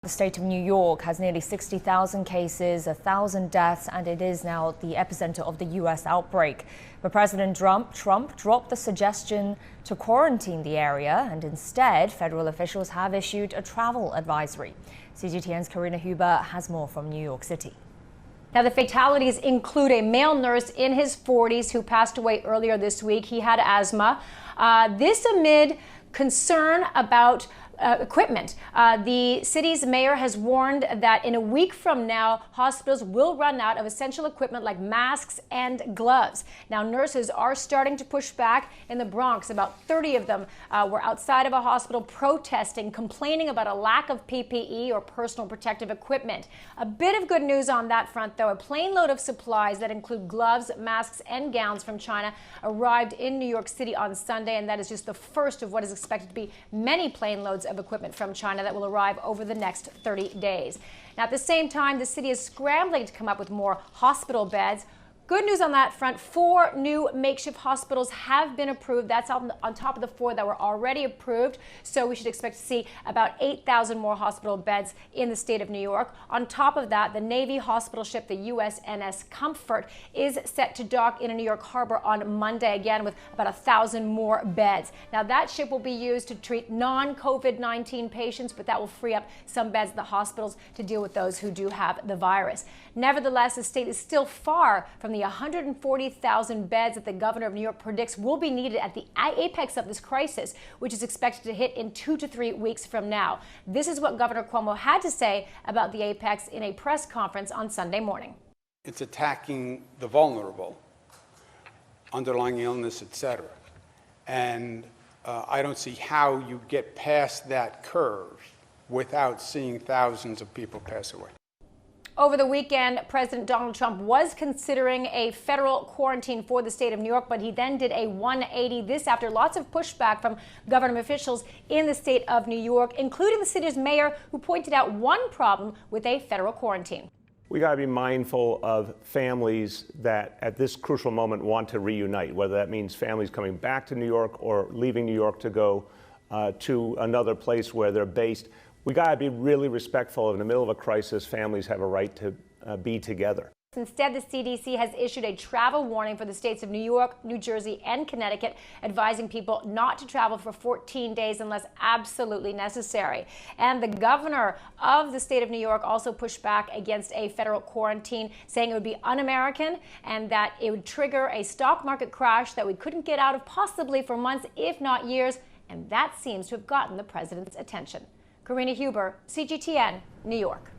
The state of New York has nearly 60,000 cases, 1,000 deaths, and it is now the epicenter of the U.S. outbreak. But President Trump dropped the suggestion to quarantine the area, and instead, federal officials have issued a travel advisory. CGTN's Karina Huber has more from New York City. Now, the fatalities include a male nurse in his 40s who passed away earlier this week. He had asthma. This amid concern about equipment. The city's mayor has warned that in a week from now, hospitals will run out of essential equipment like masks and gloves. Now, nurses are starting to push back. In the Bronx, about 30 of them were outside of a hospital protesting, complaining about a lack of PPE or personal protective equipment. A bit of good news on that front, though. A plane load of supplies that include gloves, masks, and gowns from China arrived in New York City on Sunday, and that is just the first of what is expected to be many plane loads of equipment from China that will arrive over the next 30 days. Now, at the same time, the city is scrambling to come up with more hospital beds. Good news on that front, 4 new makeshift hospitals have been approved. That's on top of the 4 that were already approved. So we should expect to see about 8,000 more hospital beds in the state of New York. On top of that, the Navy hospital ship, the USNS Comfort, is set to dock in a New York harbor on Monday, again with about 1,000 more beds. Now, that ship will be used to treat non-COVID-19 patients, but that will free up some beds at the hospitals to deal with those who do have the virus. Nevertheless, the state is still far from the 140,000 beds that the governor of New York predicts will be needed at the apex of this crisis, which is expected to hit in 2 to 3 weeks from now. This is what Governor Cuomo had to say about the apex in a press conference on Sunday morning. It's attacking the vulnerable, underlying illness, etc. And I don't see how you get past that curve without seeing thousands of people pass away. Over the weekend, President Donald Trump was considering a federal quarantine for the state of New York, but he then did a 180. This after lots of pushback from government officials in the state of New York, including the city's mayor, who pointed out one problem with a federal quarantine. We got to be mindful of families that at this crucial moment want to reunite, whether that means families coming back to New York or leaving New York to go to another place where they're based. We got to be really respectful. In the middle of a crisis, families have a right to be together. Instead, the CDC has issued a travel warning for the states of New York, New Jersey, and Connecticut, advising people not to travel for 14 days unless absolutely necessary. And the governor of the state of New York also pushed back against a federal quarantine, saying it would be un-American and that it would trigger a stock market crash that we couldn't get out of possibly for months, if not years. And that seems to have gotten the president's attention. Karina Huber, CGTN, New York.